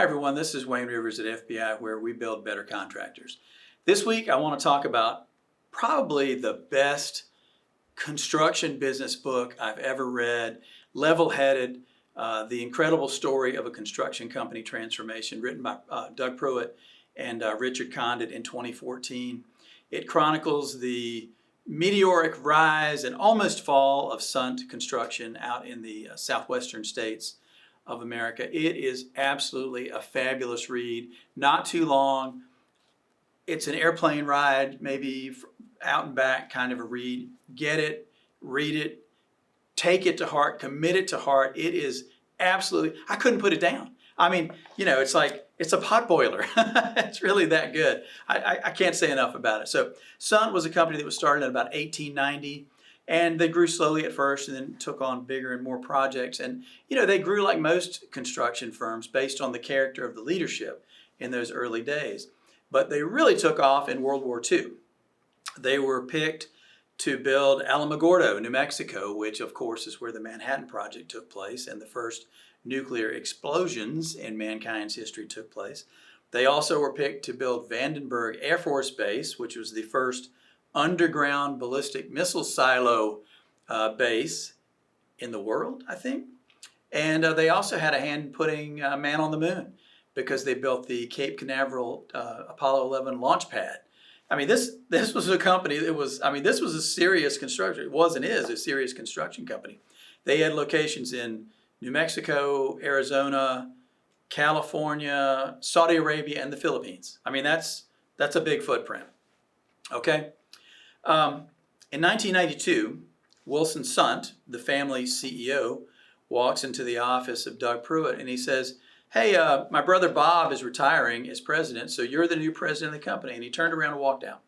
Hi everyone, this is Wayne Rivers at FBI, where we build better contractors. This week I want to talk about probably the best construction business book I've ever read, level-headed, the incredible story of a construction company transformation written by Doug Pruitt and Richard Condit in 2014. It chronicles the meteoric rise and almost fall of Sundt Construction out in the southwestern states of America. It is absolutely a fabulous read, not too long. It's an airplane ride, maybe out and back kind of a read. Get it, read it, take it to heart, commit it to heart. It is absolutely, I couldn't put it down. I mean, you know, it's like, it's a pot boiler. It's really that good. I can't say enough about it. So Sundt was a company that was started in about 1890. And they grew slowly at first and then took on bigger and more projects. And, you know, they grew like most construction firms based on the character of the leadership in those early days. But they really took off in World War II. They were picked to build Alamogordo, New Mexico, which of course is where the Manhattan Project took place and the first nuclear explosions in mankind's history took place. They also were picked to build Vandenberg Air Force Base, which was the first underground ballistic missile silo base in the world, I think. And they also had a hand in putting man on the moon because they built the Cape Canaveral Apollo 11 launch pad. I mean, this was a company that was, I mean, this was a serious construction. It was and is a serious construction company. They had locations in New Mexico, Arizona, California, Saudi Arabia, and the Philippines. I mean, that's a big footprint. Okay. In 1992, Wilson Sundt, the family CEO, walks into the office of Doug Pruitt and he says, "Hey, my brother Bob is retiring as president, so you're the new president of the company." And he turned around and walked out.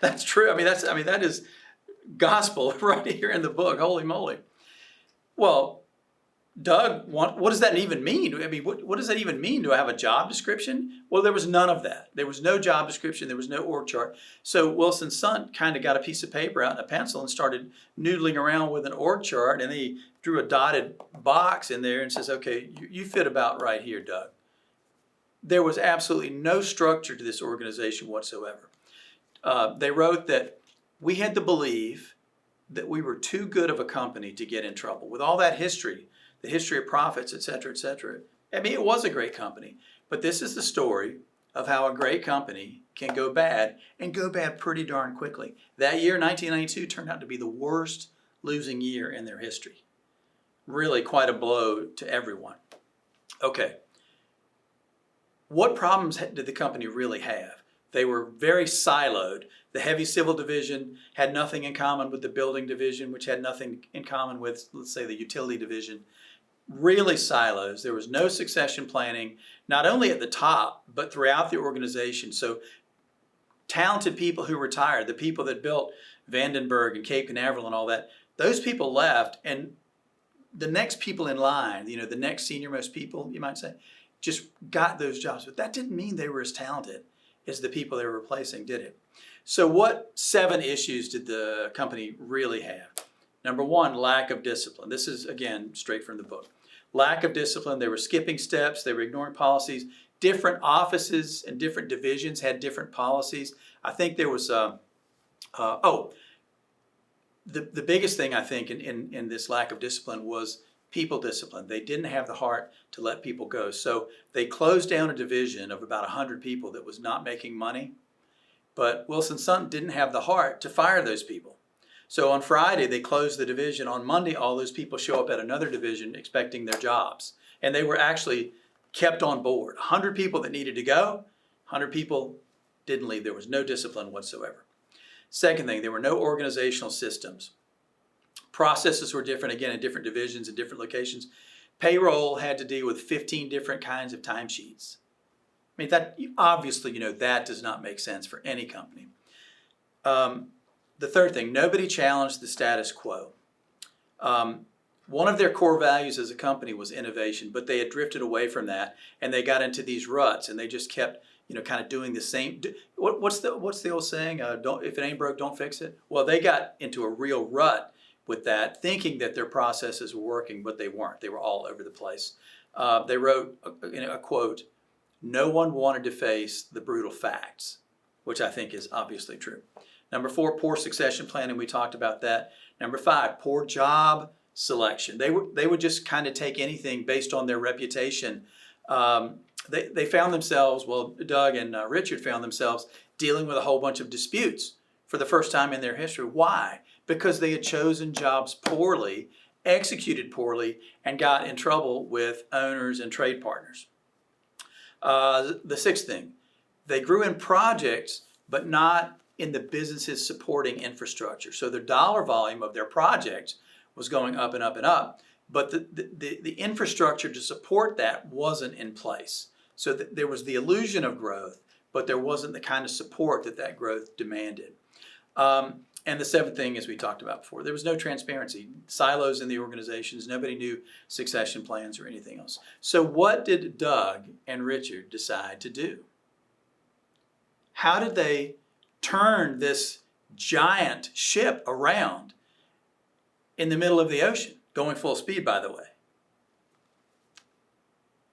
That's true. I mean, that is gospel right here in the book. Holy moly. Well, Doug, what does that even mean? I mean, what does that even mean? Do I have a job description? Well, there was none of that. There was no job description. There was no org chart. So Wilson Sundt kind of got a piece of paper out and a pencil and started noodling around with an org chart, and he drew a dotted box in there and says, "Okay, you fit about right here, Doug." There was absolutely no structure to this organization whatsoever. They wrote that we had to believe that we were too good of a company to get in trouble. With all that history, the history of profits, et cetera, et cetera. I mean, it was a great company, but this is the story of how a great company can go bad and go bad pretty darn quickly. That year, 1992, turned out to be the worst losing year in their history. Really quite a blow to everyone. Okay, what problems did the company really have? They were very siloed. The heavy civil division had nothing in common with the building division, which had nothing in common with, let's say, the utility division. Really silos. There was no succession planning, not only at the top, but throughout the organization. So talented people who retired, the people that built Vandenberg and Cape Canaveral and all that, those people left, and the next people in line, you know, the next senior most people, you might say, just got those jobs. But that didn't mean they were as talented as the people they were replacing, did it? So what 7 issues did the company really have? Number 1, lack of discipline. This is, again, straight from the book. Lack of discipline. They were skipping steps. They were ignoring policies. Different offices and different divisions had different policies. I think there was, the biggest thing I think in this lack of discipline was people discipline. They didn't have the heart to let people go. So they closed down a division of about 100 people that was not making money. But Wilson Sundt didn't have the heart to fire those people. So on Friday, they closed the division. On Monday, all those people show up at another division expecting their jobs. And they were actually kept on board. 100 people that needed to go, 100 people didn't leave. There was no discipline whatsoever. Second thing, there were no organizational systems. Processes were different, again, in different divisions and different locations. Payroll had to deal with 15 different kinds of timesheets. I mean, that obviously, you know, that does not make sense for any company. The third thing, nobody challenged the status quo. One of their core values as a company was innovation, but they had drifted away from that, and they got into these ruts, and they just kept, you know, kind of doing the same. What's the old saying? If it ain't broke, don't fix it. Well, they got into a real rut with that, thinking that their processes were working, but they weren't. They were all over the place. They wrote a quote, "No one wanted to face the brutal facts," which I think is obviously true. Number 4, poor succession planning. We talked about that. Number 5, poor job selection. They would just kind of take anything based on their reputation. They found themselves, well, Doug and Richard found themselves dealing with a whole bunch of disputes for the first time in their history. Why? Because they had chosen jobs poorly, executed poorly, and got in trouble with owners and trade partners. The 6th thing, they grew in projects, but not in the business's supporting infrastructure. So the dollar volume of their projects was going up and up and up, but the infrastructure to support that wasn't in place. So there was the illusion of growth, but there wasn't the kind of support that growth demanded. And the 7th thing, as we talked about before, there was no transparency, silos in the organizations. Nobody knew succession plans or anything else. So what did Doug and Richard decide to do? How did they turn this giant ship around in the middle of the ocean, going full speed, by the way?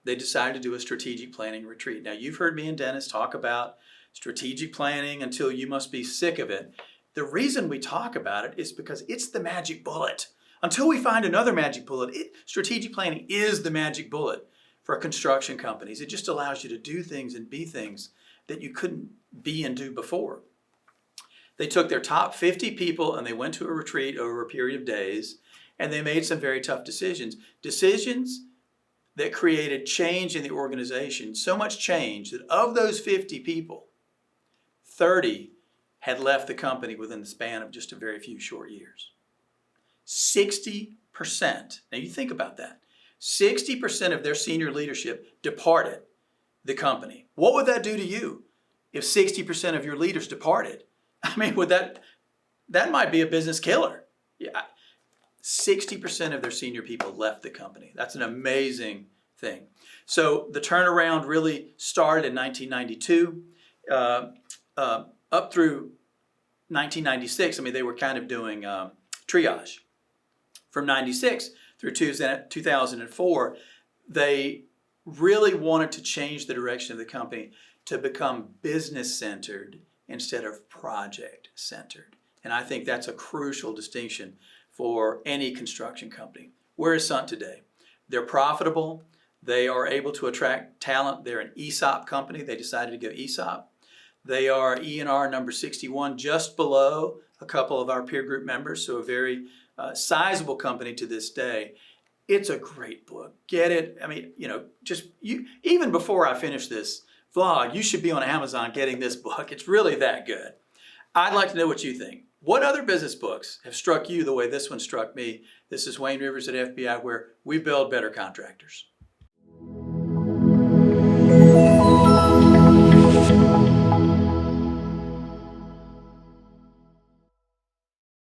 They decided to do a strategic planning retreat. Now, you've heard me and Dennis talk about strategic planning until you must be sick of it. The reason we talk about it is because it's the magic bullet. Until we find another magic bullet, strategic planning is the magic bullet for construction companies. It just allows you to do things and be things that you couldn't be and do before. They took their top 50 people and they went to a retreat over a period of days, and they made some very tough decisions. Decisions that created change in the organization, so much change that of those 50 people, 30 had left the company within the span of just a very few short years. 60%, now you think about that, 60% of their senior leadership departed the company. What would that do to you if 60% of your leaders departed? I mean, that might be a business killer. Yeah, 60% of their senior people left the company. That's an amazing thing. So the turnaround really started in 1992. Up through 1996, I mean, they were kind of doing triage. From 96 through 2004, they really wanted to change the direction of the company to become business-centered instead of project-centered. And I think that's a crucial distinction for any construction company. Where is Sundt today? They're profitable. They are able to attract talent. They're an ESOP company. They decided to go ESOP. They are E&R number 61, just below a couple of our peer group members, so a very sizable company to this day. It's a great book. Get it. I mean, even before I finish this vlog, you should be on Amazon getting this book. It's really that good. I'd like to know what you think. What other business books have struck you the way this one struck me? This is Wayne Rivers at FBI, where we build better contractors.